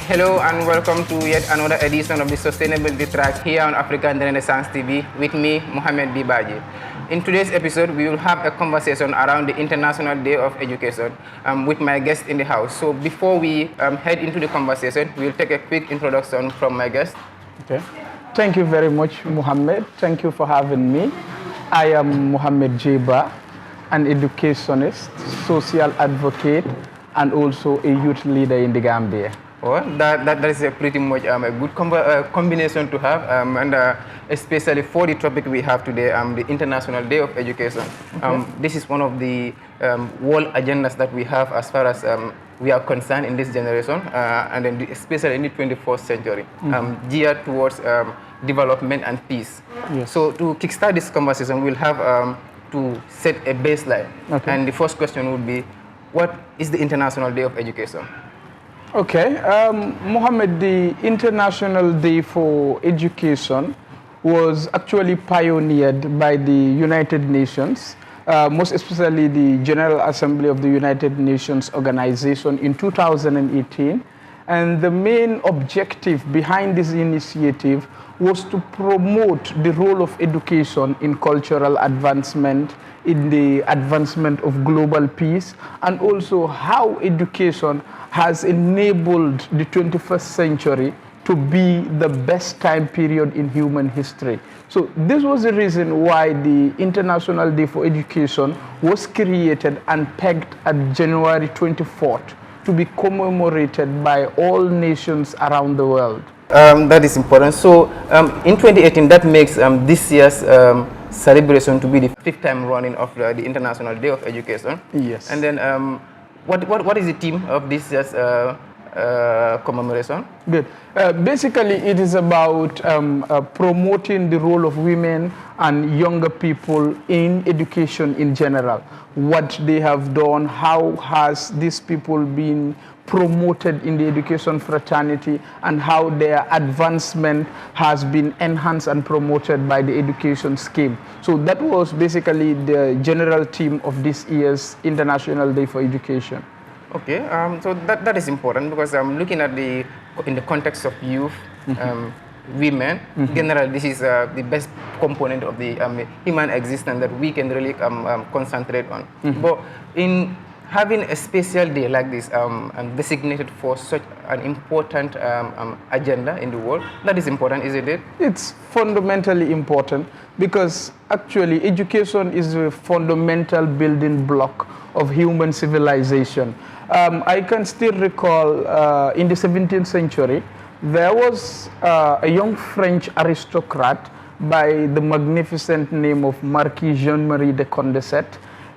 Hello and welcome to yet another edition of the Sustainability Track here on African Renaissance TV with me, Mohamed Bibaji. In today's episode, we will have a conversation around the International Day of Education with my guest in the house. So before we head into the conversation, we'll take a quick introduction from my guest. Okay. Thank you very much, Mohamed. Thank you for having me. I am Mohamed Jeba, an educationist, social advocate, and also a youth leader in the Gambia. Well, that is a pretty much a good combination to have, and especially for the topic we have today, the International Day of Education. Okay. This is one of the world agendas that we have as far as we are concerned in this generation, and then especially in the 21st century, geared towards development and peace. Yes. So to kickstart this conversation, we'll have to set a baseline. Okay. And the first question would be, what is the International Day of Education? Okay, Mohammed, the International Day for Education was actually pioneered by the United Nations, most especially the General Assembly of the United Nations Organization in 2018. And the main objective behind this initiative was to promote the role of education in cultural advancement, in the advancement of global peace, and also how education has enabled the 21st century to be the best time period in human history. So this was the reason why the International Day for Education was created and pegged at January 24th to be commemorated by all nations around the world. That is important. So in 2018, that makes this year's celebration to be the 5th time running of the International Day of Education. Yes. And then what is the theme of this year's commemoration? Good. Basically, it is about promoting the role of women and younger people in education in general. What they have done, how has these people been promoted in the education fraternity, and how their advancement has been enhanced and promoted by the education scheme. So that was basically the general theme of this year's International Day for Education. Okay, so that is important because I'm looking at in the context of youth, women. Generally, this is the best component of the human existence that we can really concentrate on. But in having a special day like this designated for such an important agenda in the world, that is important, isn't it? It's fundamentally important because actually education is a fundamental building block of human civilization. I can still recall in the 17th century, there was a young French aristocrat by the magnificent name of Marquis Jean-Marie de Condorcet.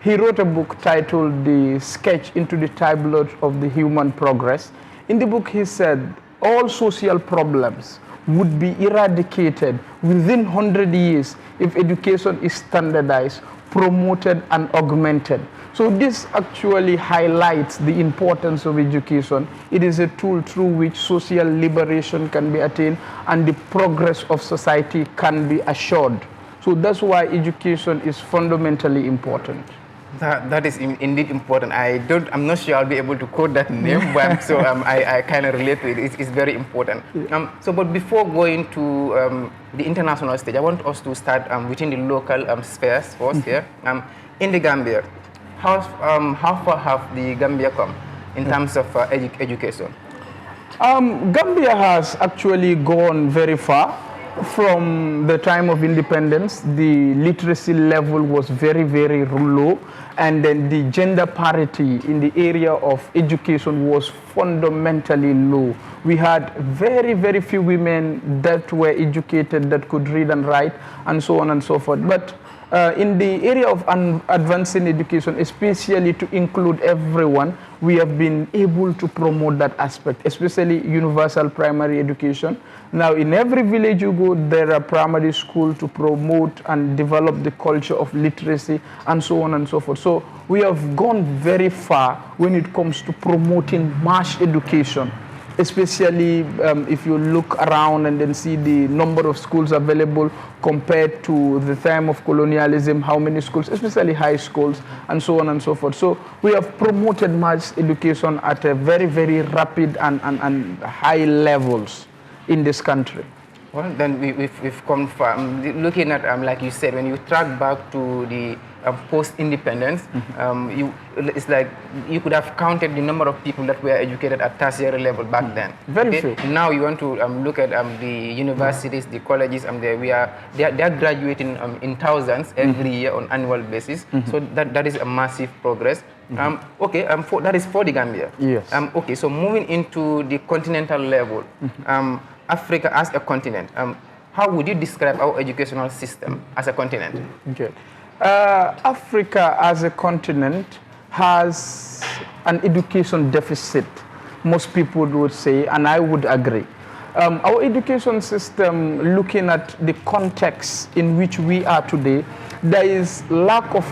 He wrote a book titled The Sketch into the Tableau of the Human Progress. In the book, he said all social problems would be eradicated within 100 years if education is standardized, promoted, and augmented. So this actually highlights the importance of education. It is a tool through which social liberation can be attained and the progress of society can be assured. So that's why education is fundamentally important. That is indeed important. I'm not sure I'll be able to quote that name, but so I kind of relate to it. It's very important. But before going to the international stage, I want us to start within the local spheres first here. In the Gambia, how far have the Gambia come in terms of education? Gambia has actually gone very far. From the time of independence, the literacy level was very, very low, and then the gender parity in the area of education was fundamentally low. We had very, very few women that were educated, that could read and write, and so on and so forth. But in the area of advancing education, especially to include everyone, we have been able to promote that aspect, especially universal primary education. Now, in every village you go, there are primary schools to promote and develop the culture of literacy and so on and so forth. So we have gone very far when it comes to promoting mass education, especially if you look around and then see the number of schools available compared to the time of colonialism, how many schools, especially high schools, and so on and so forth. So we have promoted mass education at a very, very rapid and high levels in this country. Well, then we've come from looking at, like you said, when you track back to the post-independence, it's like you could have counted the number of people that were educated at tertiary level back then. Very few. Now you want to look at the universities, the colleges, they are graduating in thousands every year on annual basis. So that is a massive progress. That is for the Gambia. Yes. Okay, so moving into the continental level. Africa as a continent, how would you describe our educational system as a continent? Okay. Africa as a continent has an education deficit, most people would say, and I would agree. Our education system, looking at the context in which we are today, there is lack of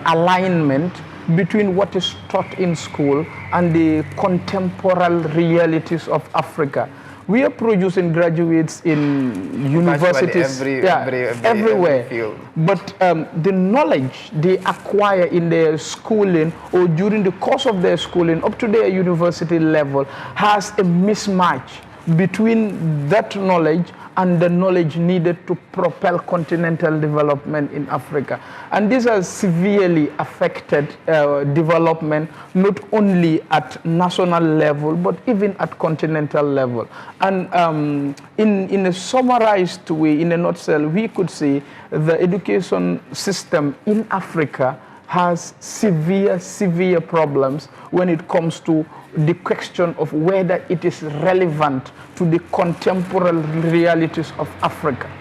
alignment between what is taught in school and the contemporary realities of Africa. We are producing graduates in universities everywhere. Field. But the knowledge they acquire in their schooling or during the course of their schooling up to their university level has a mismatch between that knowledge and the knowledge needed to propel continental development in Africa. And this has severely affected development, not only at national level, but even at continental level. And in a summarized way, in a nutshell, we could say the education system in Africa has severe problems when it comes to the question of whether it is relevant to the contemporary realities of Africa.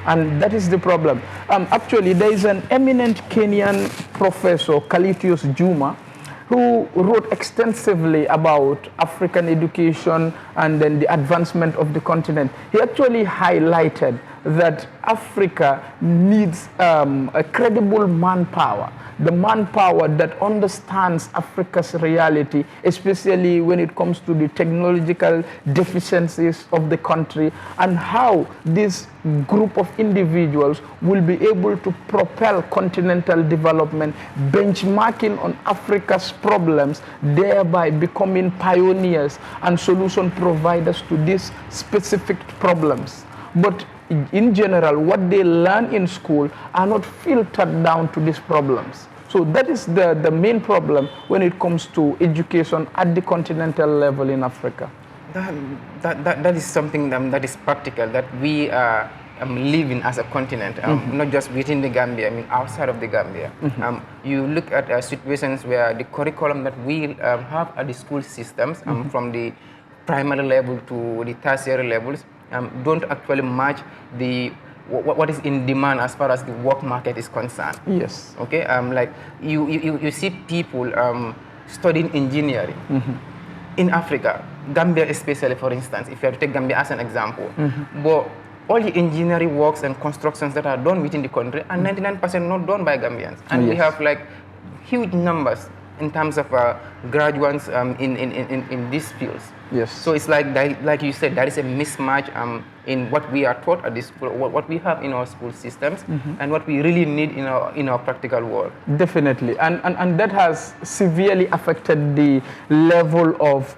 And that is the problem. Actually, there is an eminent Kenyan professor, Kalitius Juma, who wrote extensively about African education and then the advancement of the continent. He actually highlighted that Africa needs a credible manpower, the manpower that understands Africa's reality, especially when it comes to the technological deficiencies of the country, and how this group of individuals will be able to propel continental development, benchmarking on Africa's problems, thereby becoming pioneers and solution providers to these specific problems. But in general, what they learn in school are not filtered down to these problems. So that is the main problem when it comes to education at the continental level in Africa. That is something that is practical, that we are living as a continent, not just within the Gambia, I mean outside of the Gambia. You look at situations where the curriculum that we have at the school systems, from the primary level to the tertiary levels, don't actually match what is in demand as far as the work market is concerned. Yes. Okay. Like you see people studying engineering in Africa, Gambia especially, for instance, if you have to take Gambia as an example. But all the engineering works and constructions that are done within the country are 99% not done by Gambians, and we have like huge numbers in terms of graduates in these fields. Yes. So it's like you said, there is a mismatch in what we are taught at this school, what we have in our school systems, and what we really need in our practical world. Definitely, and that has severely affected the level of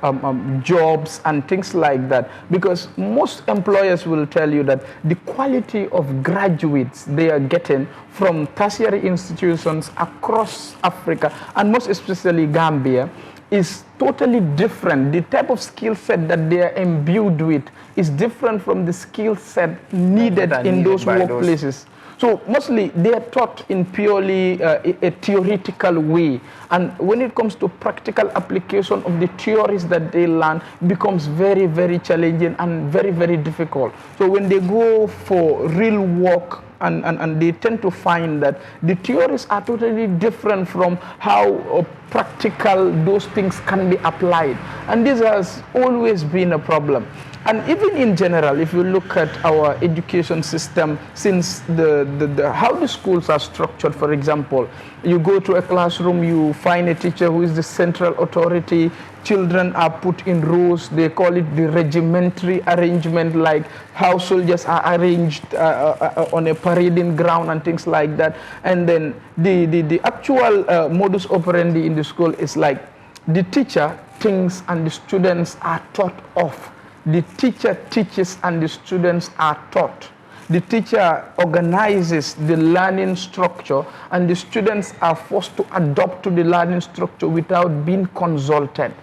jobs and things like that, because most employers will tell you that the quality of graduates they are getting from tertiary institutions across Africa, and most especially Gambia, is totally different. The type of skill set that they are imbued with is different from the skill set needed in those workplaces. So mostly they are taught in purely a theoretical way, and when it comes to practical application of the theories that they learn, it becomes very challenging and very difficult. So when they go for real work, and they tend to find that the theories are totally different from how practical those things can be applied. And this has always been a problem. And even in general, if you look at our education system, since how the schools are structured, for example, you go to a classroom, you find a teacher who is the central authority, children are put in rows, they call it the regimentary arrangement, like how soldiers are arranged on a parading ground and things like that. And then the actual modus operandi in the school is like the teacher thinks and the students are taught off. The teacher teaches and the students are taught. The teacher organizes the learning structure and the students are forced to adopt to the learning structure without being consulted.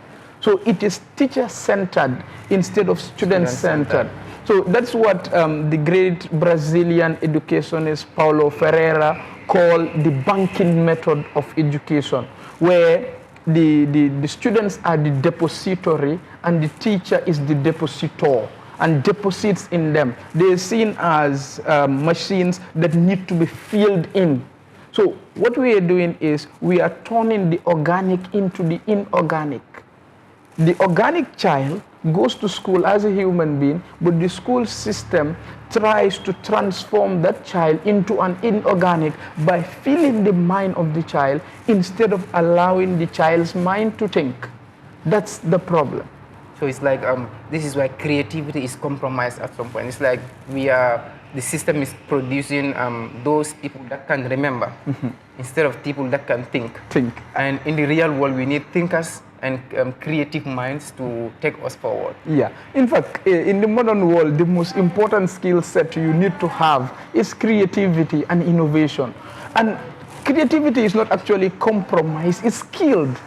So it is teacher-centered instead of student-centered. So that's what the great Brazilian educationist Paulo Ferreira called the banking method of education, where the students are the depository and the teacher is the depositor and deposits in them. They're seen as machines that need to be filled in. So what we are doing is we are turning the organic into the inorganic. The organic child goes to school as a human being, but the school system tries to transform that child into an inorganic by filling the mind of the child instead of allowing the child's mind to think. That's the problem. So it's like this is why creativity is compromised at some point. It's like the system is producing those people that can remember instead of people that can think. And in the real world, we need thinkers and creative minds to take us forward. Yeah. In fact, in the modern world, the most important skill set you need to have is creativity and innovation. And creativity is not actually compromised, it's skilled.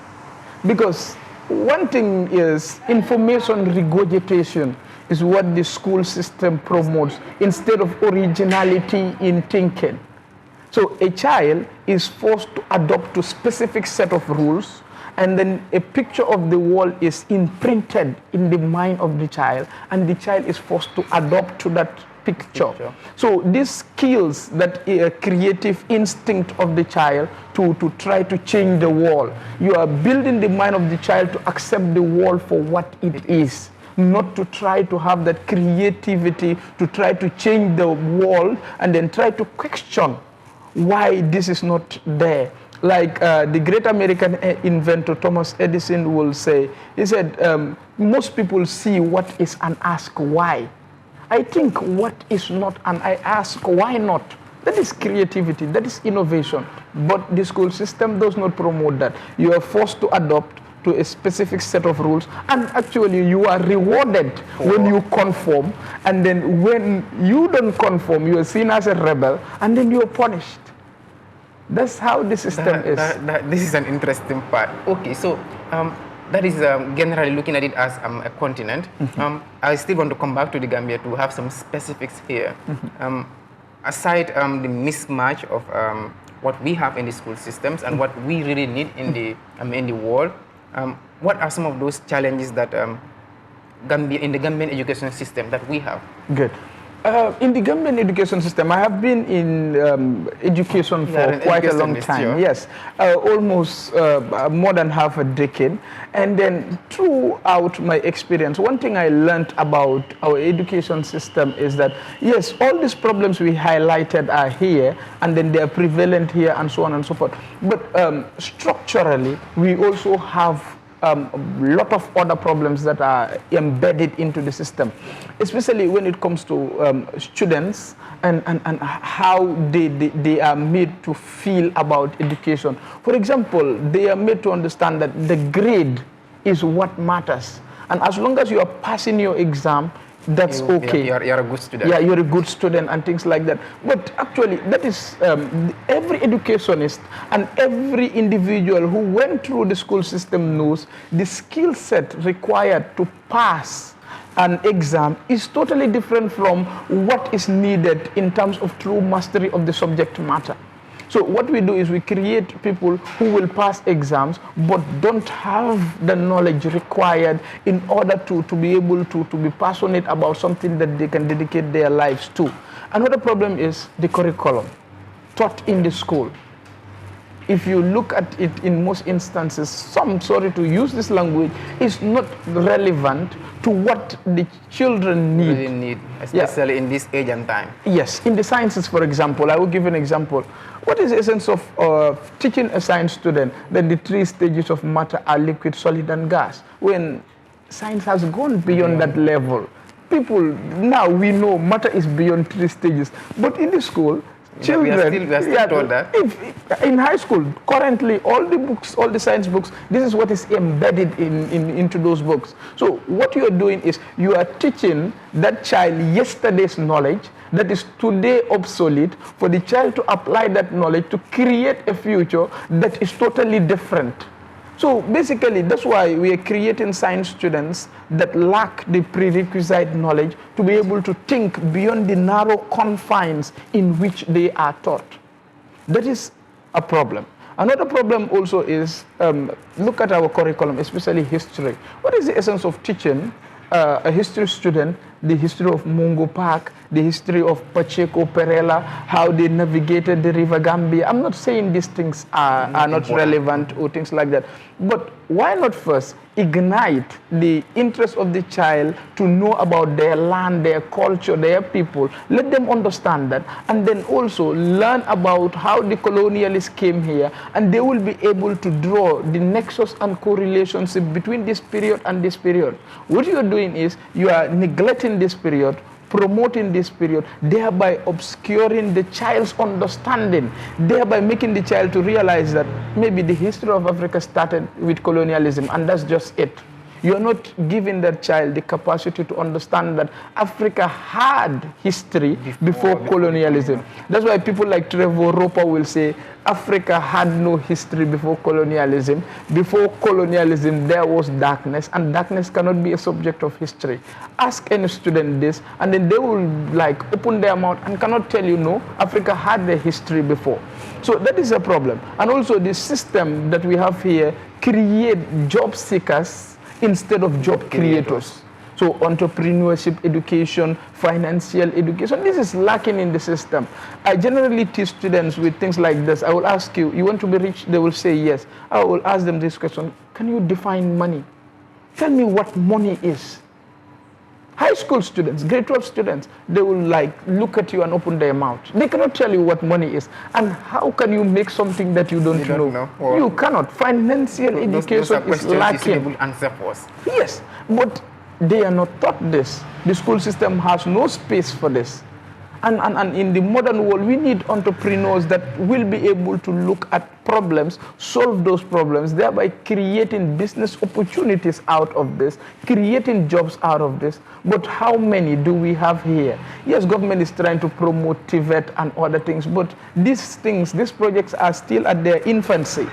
Because one thing is information regurgitation is what the school system promotes instead of originality in thinking. So a child is forced to adopt to a specific set of rules, and then a picture of the world is imprinted in the mind of the child, and the child is forced to adopt to that picture. So these skills, that creative instinct of the child to try to change the world, you are building the mind of the child to accept the world for what it is, not to try to have that creativity to try to change the world and then try to question why this is not there. Like the great American inventor Thomas Edison will say, he said, most people see what is and ask why. I think what is not and I ask why not. That is creativity, that is innovation. But the school system does not promote that. You are forced to adopt to a specific set of rules, and actually you are rewarded when you conform, and then when you don't conform, you are seen as a rebel, and then you are punished. That's how the system is. This is an interesting part. Okay, so that is generally looking at it as a continent. I still want to come back to the Gambia to have some specifics here. Aside the mismatch of what we have in the school systems and what we really need in the world, what are some of those challenges that in the Gambian education system that we have? Good. In the Gambian education system, I have been in education for quite a long time. Yes, almost more than half a decade. And then throughout my experience, one thing I learned about our education system is that, yes, all these problems we highlighted are here, and then they are prevalent here, and so on and so forth. But structurally, we also have a lot of other problems that are embedded into the system, especially when it comes to students and how they are made to feel about education. For example, they are made to understand that the grade is what matters. And as long as you are passing your exam, that's okay. You're a good student. Yeah, you're a good student and things like that. But actually, that is every educationist and every individual who went through the school system knows the skill set required to pass an exam is totally different from what is needed in terms of true mastery of the subject matter. So what we do is we create people who will pass exams but don't have the knowledge required in order to be able to be passionate about something that they can dedicate their lives to. Another problem is the curriculum taught in the school. if you look at it in most instances, some, sorry to use this language, is not relevant to what the children need. Really need, especially in this age and time. Yes, in the sciences, for example, I will give an example. What is the essence of teaching a science student that the 3 stages of matter are liquid, solid, and gas, when science has gone beyond that level? People, now we know matter is beyond 3 stages, but in the school, children, we are still told that. In high school, currently, all the books, all the science books, this is what is embedded into those books. So what you are doing is you are teaching that child yesterday's knowledge that is today obsolete, for the child to apply that knowledge to create a future that is totally different. So basically, that's why we are creating science students that lack the prerequisite knowledge to be able to think beyond the narrow confines in which they are taught. That is a problem. Another problem also is, look at our curriculum, especially history. What is the essence of teaching a history student the history of Mungo Park, the history of Pacheco Perella, how they navigated the River Gambia? I'm not saying these things are not relevant or things like that, but why not first ignite the interest of the child to know about their land, their culture, their people, let them understand that, and then also learn about how the colonialists came here, and they will be able to draw the nexus and correlationship between this period and this period. What you are doing is you are neglecting this period, promoting this period, thereby obscuring the child's understanding, thereby making the child to realize that maybe the history of Africa started with colonialism, and that's just it. You're not giving that child the capacity to understand that Africa had history before colonialism. That's why people like Trevor Roper will say Africa had no history before colonialism. Before colonialism, there was darkness, and darkness cannot be a subject of history. Ask any student this, and then they will like open their mouth and cannot tell you, no, Africa had a history before. So that is a problem. And also the system that we have here create job seekers instead of job creators. So entrepreneurship education, financial education, this is lacking in the system. I generally teach students with things like this. I will ask you, you want to be rich? They will say yes. I will ask them this question, can you define money? Tell me what money is. High school students, grade 12 students, they will like look at you and open their mouth. They cannot tell you what money is. And how can you make something that you don't know? You cannot. Financial education is lacking. Answer for us. Yes, but they are not taught this. The school system has no space for this. And in the modern world, we need entrepreneurs that will be able to look at problems, solve those problems, thereby creating business opportunities out of this, creating jobs out of this. But how many do we have here? Yes, government is trying to promote TVET and other things, but these things, these projects are still at their infancy.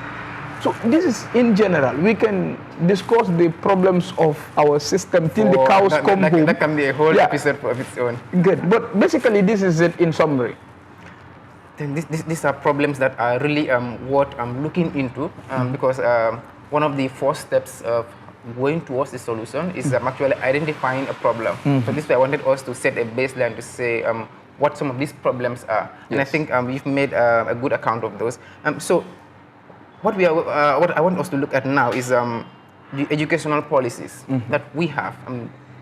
So this is in general. We can discuss the problems of our system till the cows come home. That can be a whole episode of its own. Good, but basically this is it in summary. Then these are problems that are really what I'm looking into because one of the first steps of going towards the solution is actually identifying a problem. So this way I wanted us to set a baseline to say what some of these problems are. Yes. And I think we've made a good account of those. So what I want us to look at now is the educational policies that we have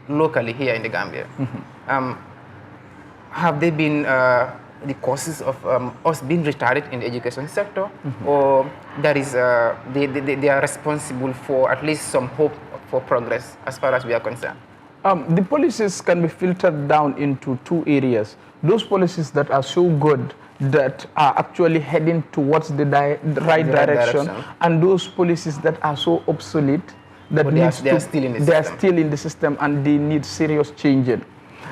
locally here in the Gambia. Have they been the causes of us being retarded in the education sector, or that is they are responsible for at least some hope for progress as far as we are concerned? The policies can be filtered down into 2 areas. Those policies that are so good that are actually heading towards the right direction, and those policies that are so obsolete that they are still in the system and they need serious changing.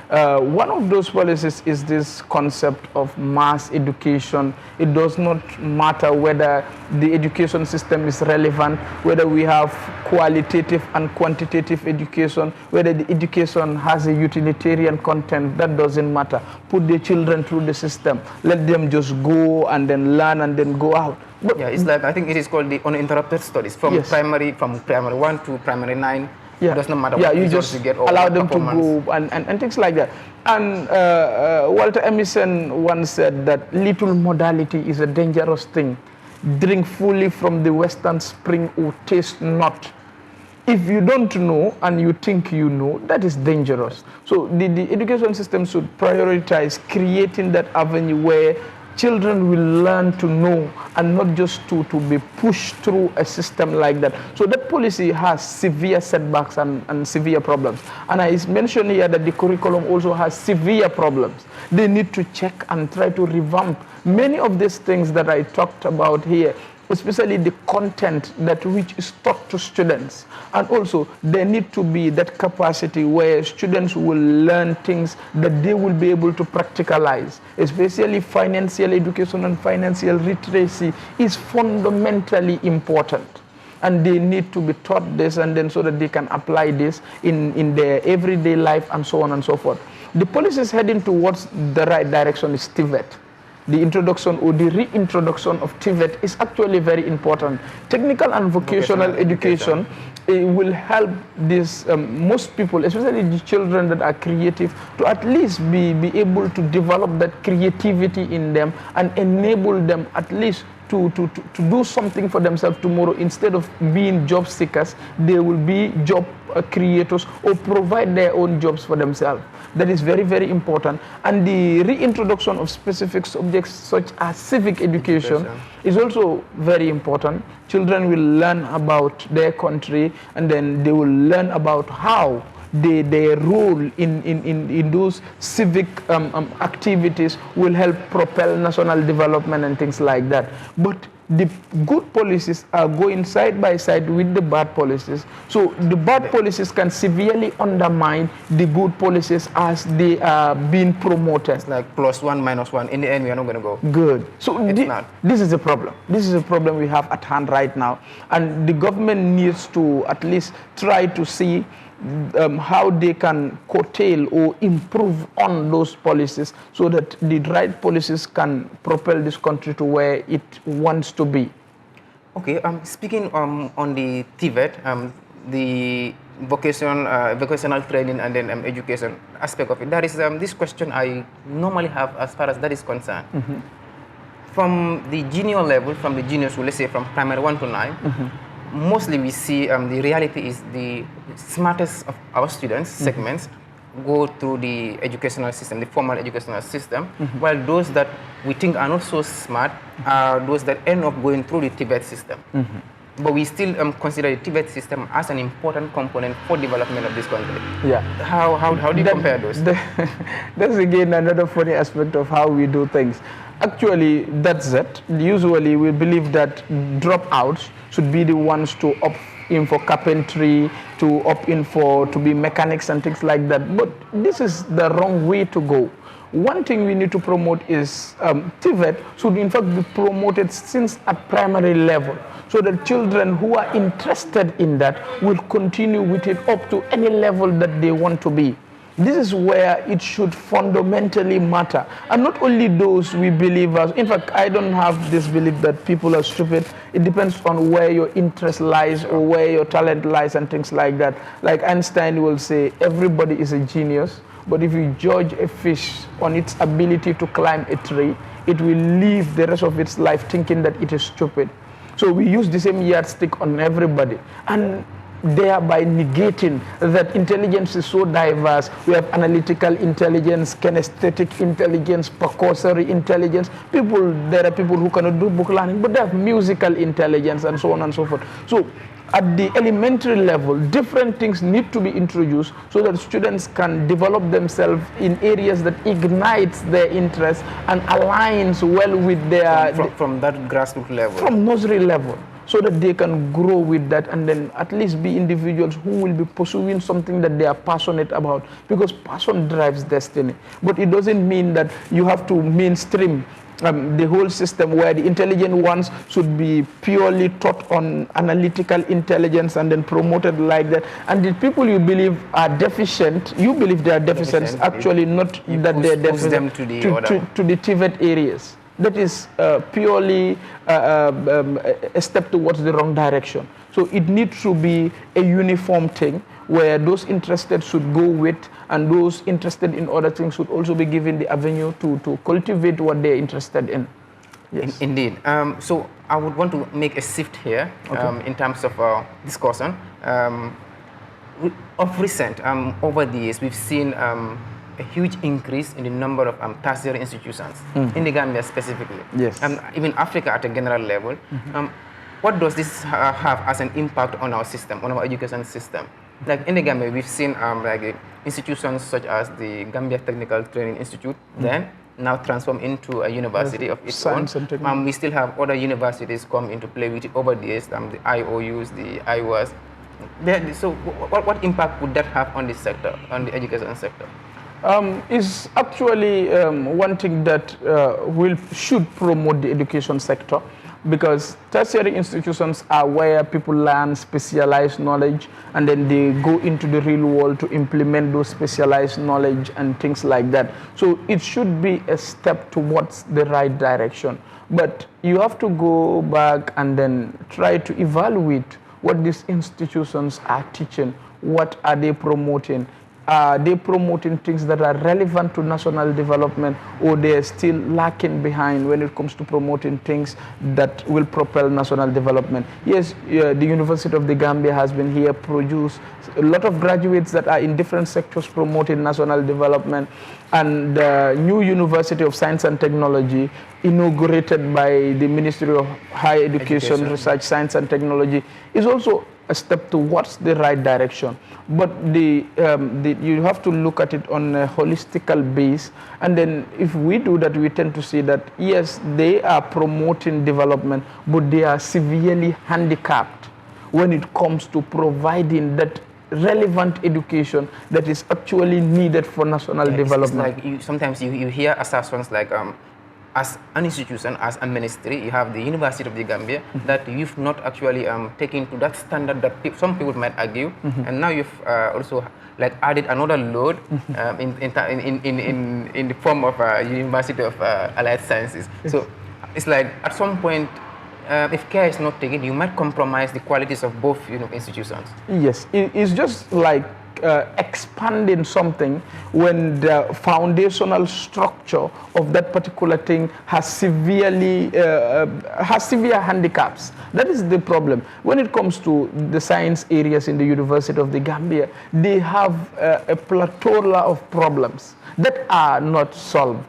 One of those policies is this concept of mass education. It does not matter whether the education system is relevant, whether we have qualitative and quantitative education, whether the education has a utilitarian content, that doesn't matter. Put the children through the system. Let them just go and then learn and then go out. But yeah, it's like, I think it is called the uninterrupted studies from primary 1 to primary 9. Yeah. It does not matter what you just you get, allow them to go and things like that. And Walter Emerson once said that little modality is a dangerous thing. drink fully from the western spring or taste not. If you don't know and you think you know, that is dangerous. So the education system should prioritize creating that avenue where children will learn to know and not just to be pushed through a system like that. So that policy has severe setbacks and severe problems. And I mentioned here that the curriculum also has severe problems. They need to check and try to revamp many of these things that I talked about here, especially the content that which is taught to students. And also there need to be that capacity where students will learn things that they will be able to practicalize, especially financial education and financial literacy is fundamentally important. And they need to be taught this, and then so that they can apply this in their everyday life and so on and so forth. The policy is heading towards the right direction is TVET. The introduction or the reintroduction of TVET is actually very important. Technical and vocational education will help this, most people, especially the children that are creative, to at least be able to develop that creativity in them and enable them at least to do something for themselves tomorrow. Instead of being job seekers, they will be job creators or provide their own jobs for themselves. That is very, very important. And the reintroduction of specific subjects such as civic education is also very important. Children will learn about their country, and then they will learn about how their role in those civic activities will help propel national development and things like that. But the good policies are going side by side with the bad policies. So the bad policies can severely undermine the good policies as they are being promoted. It's like +1, -1. In the end, we are not going to go. Good. So this is a problem. This is a problem we have at hand right now. And the government needs to at least try to see how they can curtail or improve on those policies so that the right policies can propel this country to where it wants to be. Okay, speaking on the TVET, the vocational training and then education aspect of it, that is this question I normally have as far as that is concerned. From the junior level, from the junior school, let's say from primary 1 to 9, mostly we see the reality is the smartest of our students segments go through the educational system, the formal educational system, while those that we think are not so smart are those that end up going through the TVET system. But we still consider the TVET system as an important component for development of this country. Yeah. How do you compare those? That's again another funny aspect of how we do things. Actually, that's it. Usually we believe that dropouts should be the ones to opt in for carpentry, to opt in for to be mechanics and things like that. But this is the wrong way to go. One thing we need to promote is TVET should in fact be promoted since at primary level, so that children who are interested in that will continue with it up to any level that they want to be. This is where it should fundamentally matter. And not only those we believers, in fact, I don't have this belief that people are stupid. It depends on where your interest lies or where your talent lies and things like that. Like Einstein will say, everybody is a genius, but if you judge a fish on its ability to climb a tree, it will live the rest of its life thinking that it is stupid. So we use the same yardstick on everybody, and thereby negating that intelligence is so diverse. We have analytical intelligence, kinesthetic intelligence, percussory intelligence. There are people who cannot do book learning, but they have musical intelligence and so on and so forth. So at the elementary level, different things need to be introduced so that students can develop themselves in areas that ignites their interest and aligns well with their... From that grassroots level. From nursery level. So that they can grow with that and then at least be individuals who will be pursuing something that they are passionate about, because passion drives destiny. But it doesn't mean that you have to mainstream the whole system where the intelligent ones should be purely taught on analytical intelligence and then promoted like that. And the people you believe are deficient, you believe they are deficient, actually not that they are deficient, them to the TVET areas. That is purely a step towards the wrong direction. So it needs to be a uniform thing where those interested should go with, and those interested in other things should also be given the avenue to cultivate what they're interested in. Yes. Indeed. So I would want to make a shift here in terms of discussion. Of recent, over the years, we've seen a huge increase in the number of tertiary institutions in the Gambia specifically. Yes. Even Africa at a general level. What does this have as an impact on our system, on our education system? Like in the Gambia, we've seen institutions such as the Gambia Technical Training Institute, then now transformed into a university of its own. We still have other universities come into play with it over the years, the IOUs, the IOAs. So what impact would that have on this sector, on the education sector? Is actually one thing that should promote the education sector, because tertiary institutions are where people learn specialized knowledge and then they go into the real world to implement those specialized knowledge and things like that. So it should be a step towards the right direction. But you have to go back and then try to evaluate what these institutions are teaching, what are they promoting. Are they promoting things that are relevant to national development, or they are still lacking behind when it comes to promoting things that will propel national development? Yes, the University of the Gambia has been here, produced a lot of graduates that are in different sectors promoting national development, and the new University of Science and Technology, inaugurated by the Ministry of Higher Education, Research, Science and Technology, is also a step towards the right direction. But you have to look at it on a holistical base, and then if we do that, we tend to see that yes, they are promoting development, but they are severely handicapped when it comes to providing that relevant education that is actually needed for national development. It's like sometimes you hear assertions like as an institution, as a ministry, you have the University of the Gambia that you've not actually taken to that standard that some people might argue, and now you've also like added another load in the form of University of Allied Sciences. So it's like at some point, if care is not taken, you might compromise the qualities of both institutions. Yes, it's just like expanding something when the foundational structure of that particular thing has severe handicaps. That is the problem. When it comes to the science areas in the University of the Gambia, they have a plethora of problems that are not solved.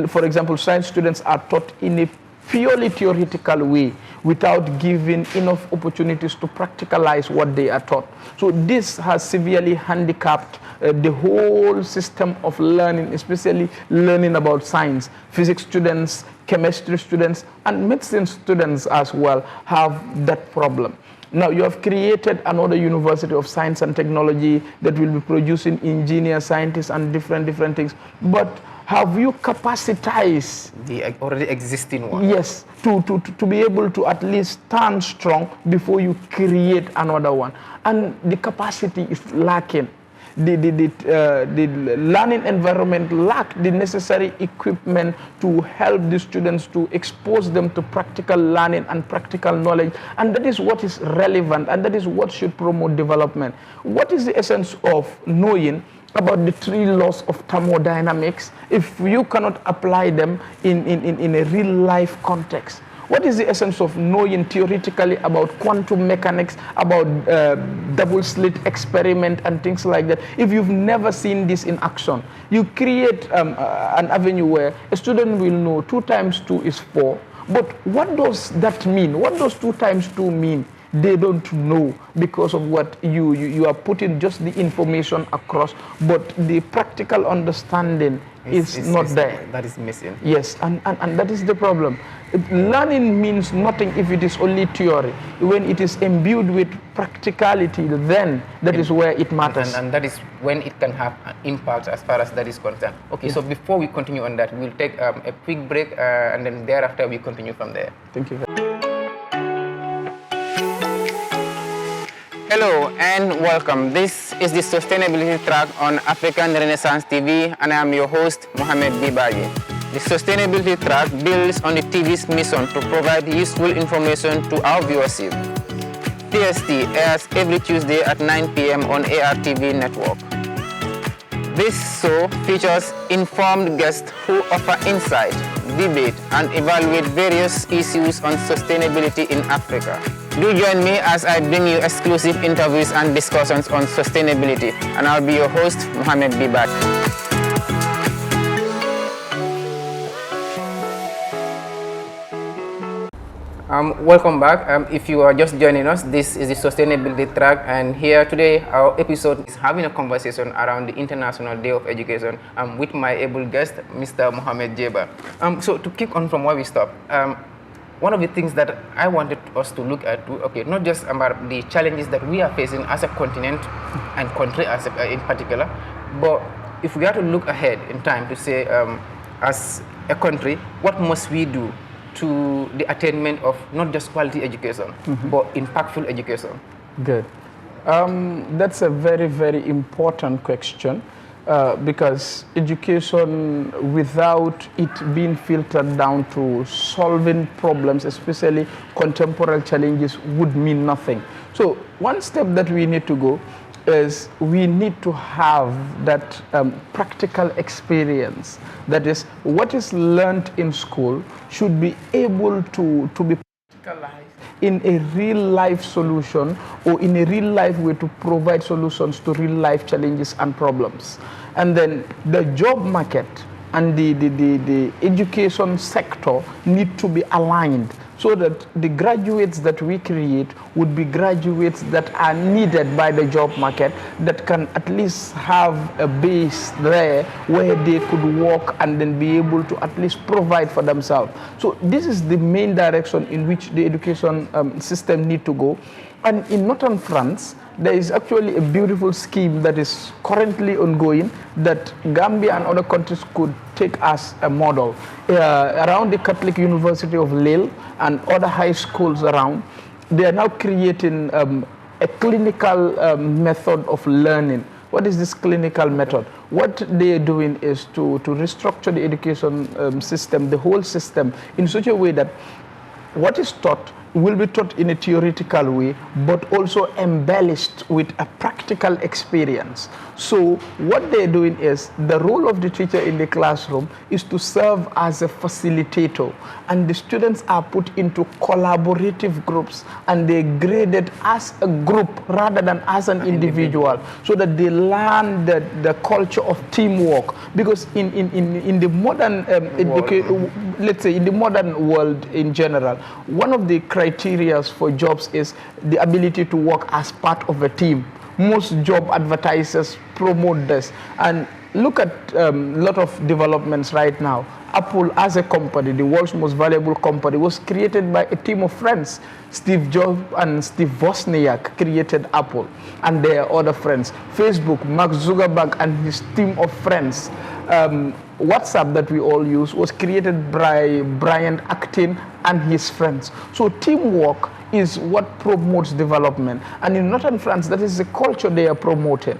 For example, science students are taught in a purely theoretical way without giving enough opportunities to practicalize what they are taught. So this has severely handicapped the whole system of learning, especially learning about science. Physics students, chemistry students, and medicine students as well have that problem. Now you have created another University of Science and Technology that will be producing engineers, scientists, and different things. But have you capacitized the already existing one? Yes, to be able to at least stand strong before you create another one. And the capacity is lacking. The learning environment lack the necessary equipment to help the students, to expose them to practical learning and practical knowledge. And that is what is relevant, and that is what should promote development. What is the essence of knowing about the 3 laws of thermodynamics if you cannot apply them in a real life context? What is the essence of knowing theoretically about quantum mechanics, about double slit experiment and things like that, if you've never seen this in action? You create an avenue where a student will know 2 times 2 is 4, but what does that mean? What does 2 times 2 mean? They don't know, because of what you are putting just the information across, but the practical understanding is not there. That is missing. Yes, and that is the problem. Learning means nothing if it is only theory. When it is imbued with practicality, then that is where it matters. And that is when it can have an impact as far as that is concerned. Okay, so before we continue on that, we'll take a quick break, and then thereafter we continue from there. Thank you. Hello and welcome. This is the Sustainability Track on African Renaissance TV, and I am your host, Mohamed Bibaji. The Sustainability Track builds on the TV's mission to provide useful information to our viewership. TST airs every Tuesday at 9 p.m. on ARTV network. This show features informed guests who offer insight, debate, and evaluate various issues on sustainability in Africa. Do join me as I bring you exclusive interviews and discussions on sustainability, and I'll be your host, Mohamed Bibat. Welcome back. If you are just joining us, this is the Sustainability Track, and here today our episode is having a conversation around the International Day of Education with my able guest, Mr. Mohamed Jeba. So to kick on from where we stopped, one of the things that I wanted us to look at, not just about the challenges that we are facing as a continent and country in particular, but if we are to look ahead in time to say, as a country, what must we do to the attainment of not just quality education, but impactful education? Good. That's a very, very important question because education, without it being filtered down to solving problems, especially contemporary challenges, would mean nothing. So one step that we need to go is we need to have that practical experience. That is, what is learned in school should be able to be practicalized in a real life solution or in a real life way to provide solutions to real life challenges and problems. And then the job market and the education sector need to be aligned so that the graduates that we create would be graduates that are needed by the job market, that can at least have a base there where they could work and then be able to at least provide for themselves. So this is the main direction in which the education system need to go. And in northern France, there is actually a beautiful scheme that is currently ongoing that Gambia and other countries could take as a model. Around the Catholic University of Lille and other high schools around, they are now creating a clinical method of learning. What is this clinical method? What they are doing is to restructure the education system, the whole system, in such a way that what is taught will be taught in a theoretical way, but also embellished with a practical experience. So what they're doing is, the role of the teacher in the classroom is to serve as a facilitator, and the students are put into collaborative groups and they're graded as a group rather than as an individual, so that they learn the culture of teamwork. Because in the modern let's say in the modern world in general, one of the criteria for jobs is the ability to work as part of a team. Most job advertisers promote this, and look at a lot of developments right now. Apple as a company, the world's most valuable company, was created by a team of friends. Steve Jobs and Steve Wozniak created Apple, and their other friends. Facebook, Mark Zuckerberg and his team of friends. WhatsApp that we all use was created by Brian Acton and his friends. So teamwork is what promotes development. And in northern France, that is the culture they are promoting.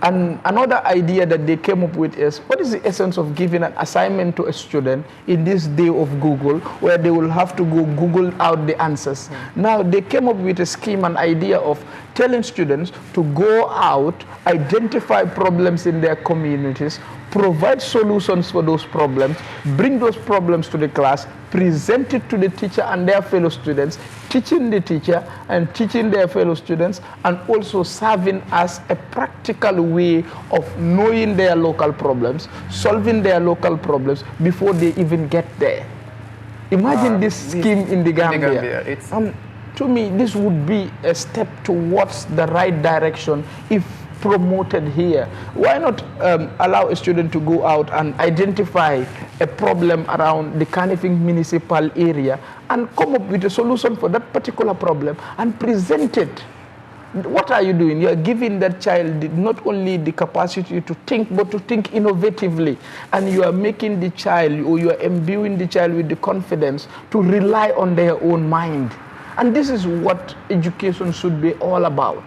And another idea that they came up with is, what is the essence of giving an assignment to a student in this day of Google, where they will have to go Google out the answers? Now they came up with a scheme, an idea of telling students to go out, identify problems in their communities, provide solutions for those problems, bring those problems to the class, present it to the teacher and their fellow students, teaching the teacher and teaching their fellow students, and also serving as a practical way of knowing their local problems, solving their local problems before they even get there. Imagine this scheme in the Gambia. To me, this would be a step towards the right direction if promoted here. Why not allow a student to go out and identify a problem around the Kanifing municipal area and come up with a solution for that particular problem and present it? What are you doing? You are giving that child not only the capacity to think, but to think innovatively. And you are making the child, or you are imbuing the child with the confidence to rely on their own mind. And this is what education should be all about.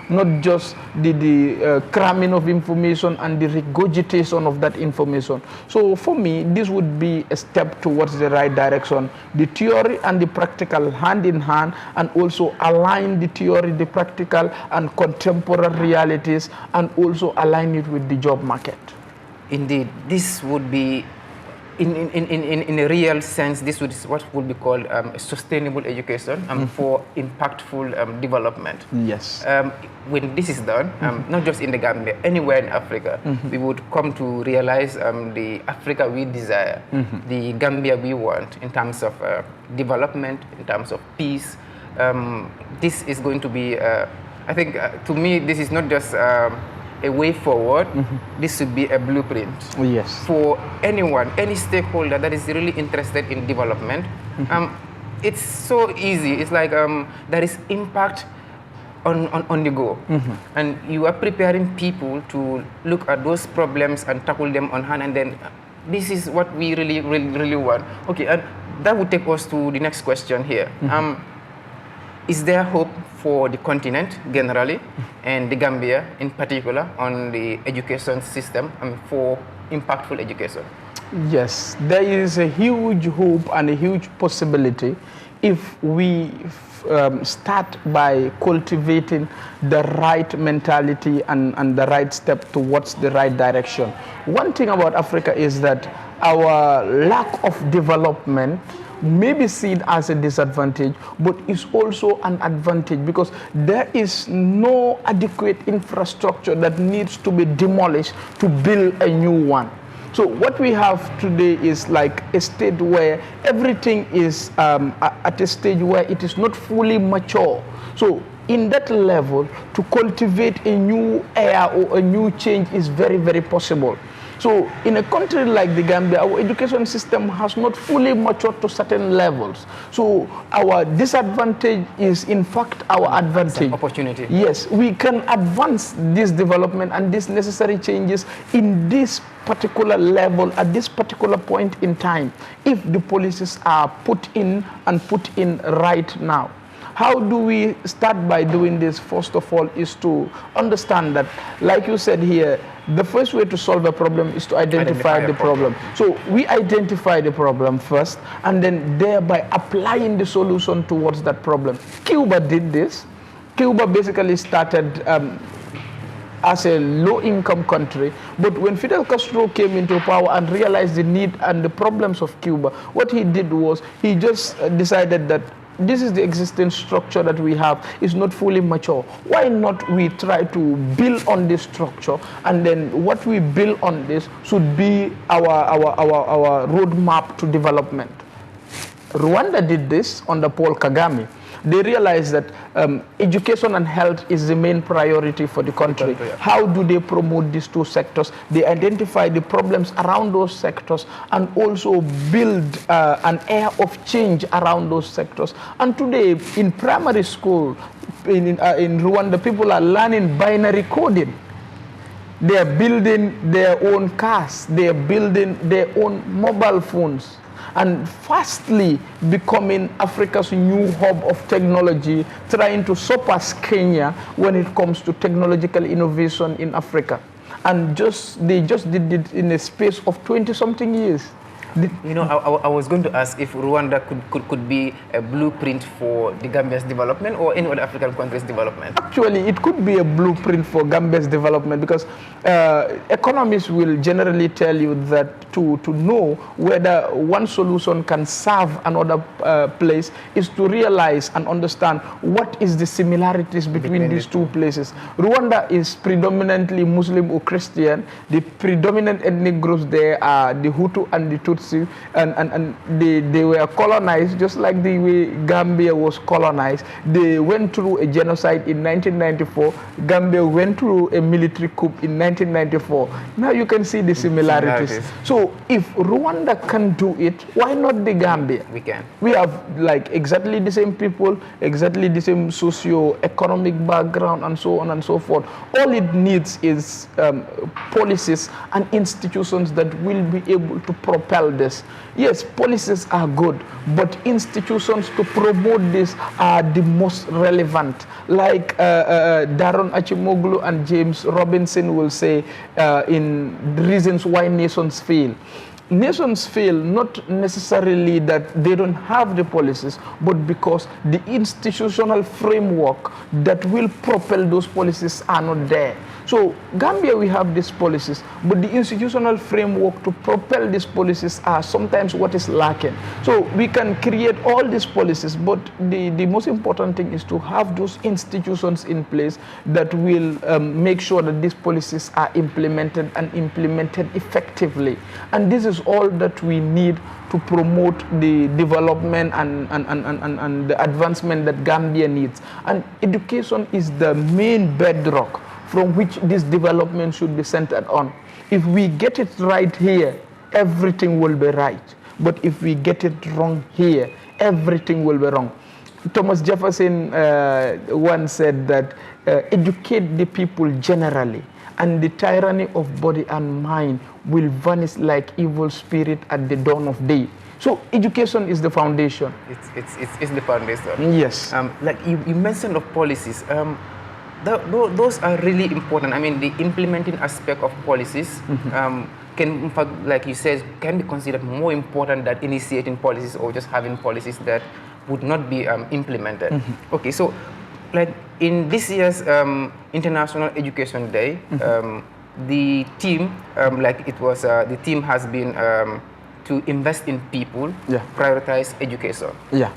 Not just the cramming of information and the regurgitation of that information. So for me, this would be a step towards the right direction. The theory and the practical hand in hand, and also align the theory, the practical and contemporary realities, and also align it with the job market. Indeed, this would be in a real sense, this is what would be called sustainable education for impactful development. Yes. When this is done, not just in the Gambia, anywhere in Africa, we would come to realize the Africa we desire, the Gambia we want in terms of development, in terms of peace. This is going to be, I think, to me, this is not just a way forward. This should be a blueprint for anyone, any stakeholder that is really interested in development. It's so easy. It's like there is impact on the go, and you are preparing people to look at those problems and tackle them on hand, and then this is what we really want. Okay, and that would take us to the next question here. Is there hope for the continent generally and the Gambia in particular on the education system for impactful education? Yes, there is a huge hope and a huge possibility if we start by cultivating the right mentality and the right step towards the right direction. One thing about Africa is that our lack of development may be seen as a disadvantage, but is also an advantage because there is no adequate infrastructure that needs to be demolished to build a new one. So what we have today is like a state where everything is at a stage where it is not fully mature. So in that level, to cultivate a new era or a new change is very, very possible. So in a country like the Gambia, our education system has not fully matured to certain levels. So our disadvantage is in fact our advantage. Opportunity. Yes, we can advance this development and these necessary changes in this particular level at this particular point in time if the policies are put in right now. How do we start by doing this? First of all, is to understand that, like you said here, the first way to solve a problem is to identify the problem. So we identify the problem first, and then thereby applying the solution towards that problem. Cuba did this. Cuba basically started as a low-income country, but when Fidel Castro came into power and realized the need and the problems of Cuba, what he did was he just decided that this is the existing structure that we have is not fully mature. Why not we try to build on this structure, and then what we build on this should be our roadmap to development. Rwanda did this under Paul Kagame. They realized that education and health is the main priority for the country. How do they promote these two sectors? They identify the problems around those sectors and also build an air of change around those sectors. And today, in primary school, in Rwanda, people are learning binary coding. They are building their own cars. They are building their own mobile phones, and fastly becoming Africa's new hub of technology, trying to surpass Kenya when it comes to technological innovation in Africa. And they just did it in a space of 20-something years. You know, I was going to ask if Rwanda could be a blueprint for the Gambia's development or any other African country's development. Actually, it could be a blueprint for Gambia's development because economists will generally tell you that to know whether one solution can serve another place is to realize and understand what is the similarities between these two places. Rwanda is predominantly Muslim or Christian. The predominant ethnic groups there are the Hutu and the Tutsi. And they were colonized just like the way Gambia was colonized. They went through a genocide in 1994. Gambia went through a military coup in 1994. Now you can see the similarities. So if Rwanda can do it, why not the Gambia? We can. We have like exactly the same people, exactly the same socio-economic background, and so on and so forth. All it needs is policies and institutions that will be able to propel this. Yes, policies are good, but institutions to promote this are the most relevant. Like Daron Acemoglu and James Robinson will say in the reasons why nations fail. Nations fail not necessarily that they don't have the policies, but because the institutional framework that will propel those policies are not there. So Gambia, we have these policies, but the institutional framework to propel these policies are sometimes what is lacking. So we can create all these policies, but the most important thing is to have those institutions in place that will make sure that these policies are implemented and implemented effectively. And this is all that we need to promote the development and the advancement that Gambia needs. And education is the main bedrock from which this development should be centered on. If we get it right here, everything will be right. But if we get it wrong here, everything will be wrong. Thomas Jefferson once said that educate the people generally, and the tyranny of body and mind will vanish like evil spirit at the dawn of day. So education is the foundation. It's the foundation. Yes. Like you mentioned of policies. Those are really important. I mean, the implementing aspect of policies can, in fact, like you said, can be considered more important than initiating policies or just having policies that would not be implemented. Okay, so like in this year's International Education Day, the team, the team has been to invest in people, prioritize education. Yeah.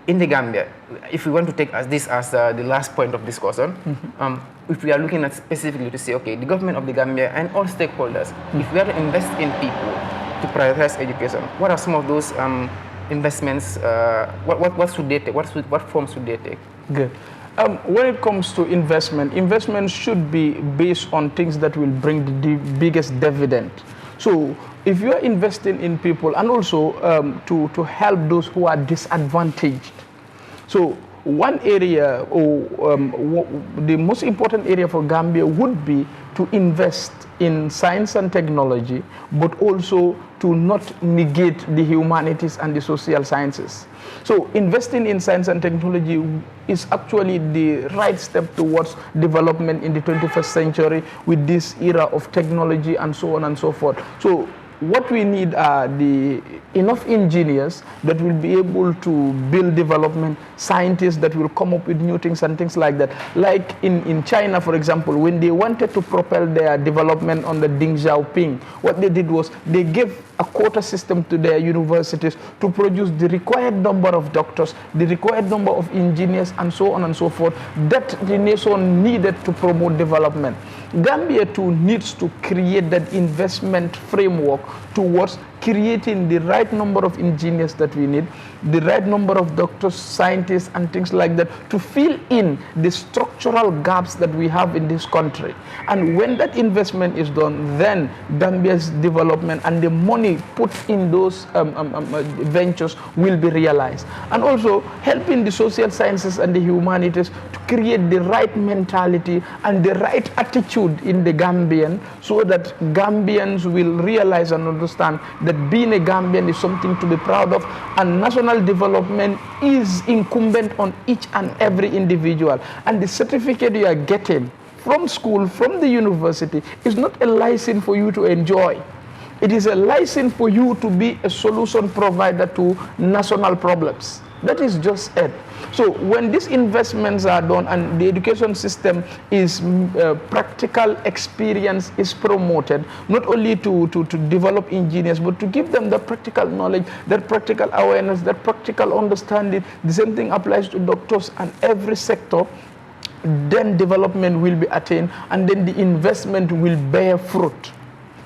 In the Gambia, if we want to take this as the last point of discussion, if we are looking at specifically to say, okay, the government of the Gambia and all stakeholders, if we are to invest in people to prioritize education, what are some of those investments? What should they take? What forms should they take? Good. When it comes to investment should be based on things that will bring the biggest dividend. So if you are investing in people and also to help those who are disadvantaged. So one area, or the most important area for Gambia would be to invest in science and technology, but also to not negate the humanities and the social sciences. So investing in science and technology is actually the right step towards development in the 21st century with this era of technology and so on and so forth. So what we need are enough engineers that will be able to build development, scientists that will come up with new things and things like that. Like in China, for example, when they wanted to propel their development on the Deng Xiaoping, what they did was they gave a quota system to their universities to produce the required number of doctors, the required number of engineers, and so on and so forth, that the nation needed to promote development. Gambia too needs to create that investment framework towards creating the right number of engineers that we need, the right number of doctors, scientists, and things like that to fill in the structural gaps that we have in this country. And when that investment is done, then Gambia's development and the money put in those ventures will be realized. And also helping the social sciences and the humanities to create the right mentality and the right attitude in the Gambian, so that Gambians will realize and understand that being a Gambian is something to be proud of, and national development is incumbent on each and every individual. And the certificate you are getting from school, from the university, is not a license for you to enjoy. It is a license for you to be a solution provider to national problems. That is just it. So when these investments are done and the education system is practical experience is promoted, not only to develop engineers, but to give them the practical knowledge, that practical awareness, that practical understanding. The same thing applies to doctors and every sector. Then development will be attained, and then the investment will bear fruit.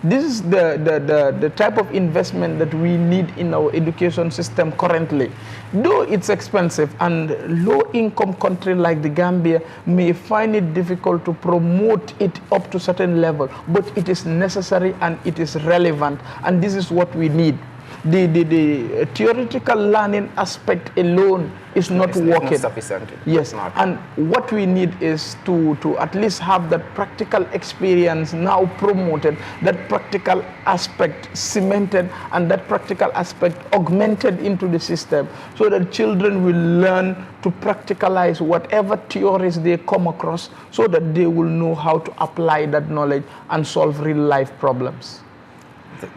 This is the type of investment that we need in our education system currently. Though it's expensive, and low-income country like the Gambia may find it difficult to promote it up to a certain level, but it is necessary and it is relevant, and this is what we need. The theoretical learning aspect alone is not working. Not sufficient. Yes, and what we need is to at least have that practical experience now promoted, that practical aspect cemented, and that practical aspect augmented into the system, so that children will learn to practicalize whatever theories they come across, so that they will know how to apply that knowledge and solve real life problems.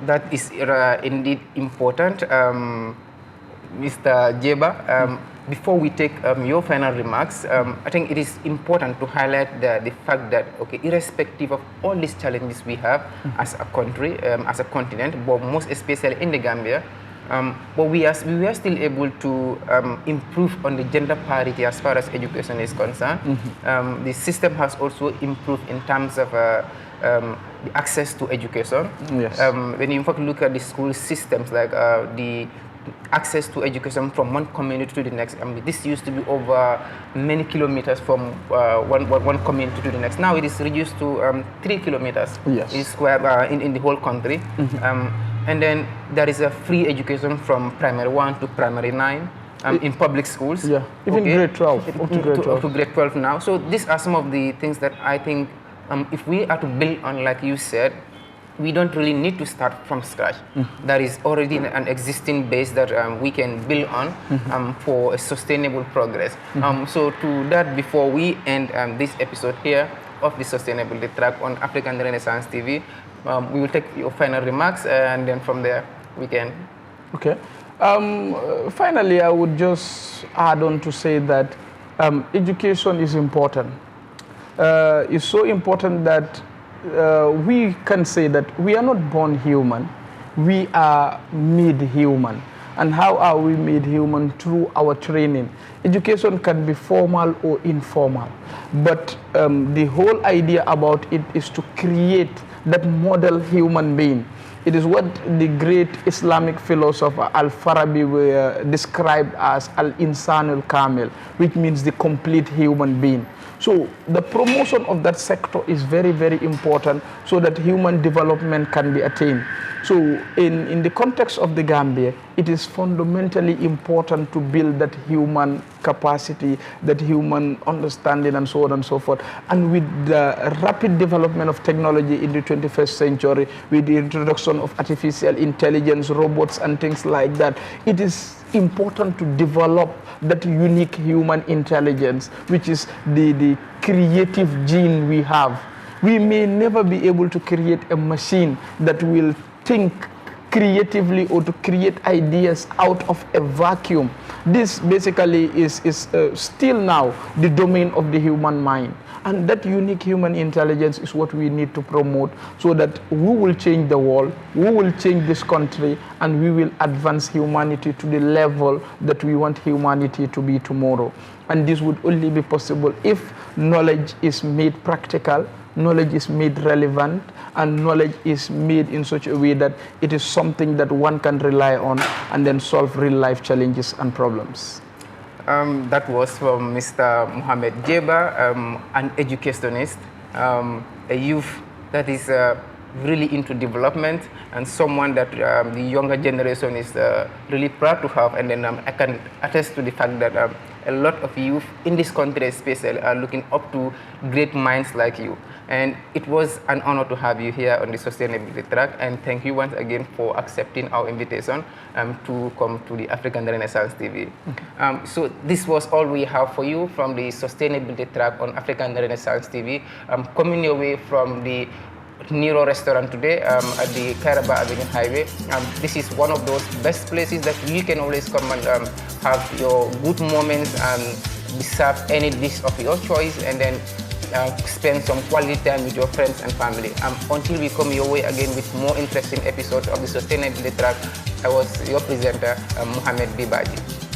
That is indeed important. Mr. Jeba, before we take your final remarks, I think it is important to highlight the fact that, okay, irrespective of all these challenges we have as a country, as a continent, but most especially in the Gambia, but we are still able to improve on the gender parity as far as education is concerned. The system has also improved in terms of the access to education. Yes. When you in fact look at the school systems, like the access to education from one community to the next. This used to be over many kilometers from one community to the next. Now it is reduced to 3 kilometers in square in the whole country. And then there is a free education from primary 1 to primary 9 in public schools. Yeah, even grade 12. Up to grade 12 now. So these are some of the things that I think if we are to build on, like you said, we don't really need to start from scratch. There is already an existing base that we can build on for a sustainable progress. So to that, before we end this episode here of the Sustainability Track on African Renaissance TV, we will take your final remarks, and then from there we can. Okay. Finally, I would just add on to say that education is important. It's so important that we can say that we are not born human, we are made human. And how are we made human? Through our training. Education can be formal or informal, but the whole idea about it is to create that model human being. It is what the great Islamic philosopher Al-Farabi described as Al-Insan al-Kamil, which means the complete human being. So the promotion of that sector is very, very important so that human development can be attained. So in the context of the Gambia, it is fundamentally important to build that human capacity, that human understanding, and so on and so forth. And with the rapid development of technology in the 21st century, with the introduction of artificial intelligence, robots, and things like that, it is important to develop that unique human intelligence, which is the creative gene we have. We may never be able to create a machine that will think creatively or to create ideas out of a vacuum. This basically is still now the domain of the human mind. And that unique human intelligence is what we need to promote so that we will change the world, we will change this country, and we will advance humanity to the level that we want humanity to be tomorrow. And this would only be possible if knowledge is made practical, knowledge is made relevant, and knowledge is made in such a way that it is something that one can rely on and then solve real life challenges and problems. That was from Mr. Mohamed Jeba, an educationist, a youth that is really into development, and someone that the younger generation is really proud to have. And then I can attest to the fact that a lot of youth in this country especially are looking up to great minds like you. And it was an honor to have you here on the Sustainability Track, and thank you once again for accepting our invitation to come to the African Renaissance TV. So this was all we have for you from the Sustainability Track on African Renaissance TV. Coming your way from the Nero restaurant today at the Kairaba Avenue Highway. This is one of those best places that you can always come and have your good moments and be served any dish of your choice, and then spend some quality time with your friends and family. Until we come your way again with more interesting episodes of the Sustainability Track, I was your presenter, Mohamed Bibaji.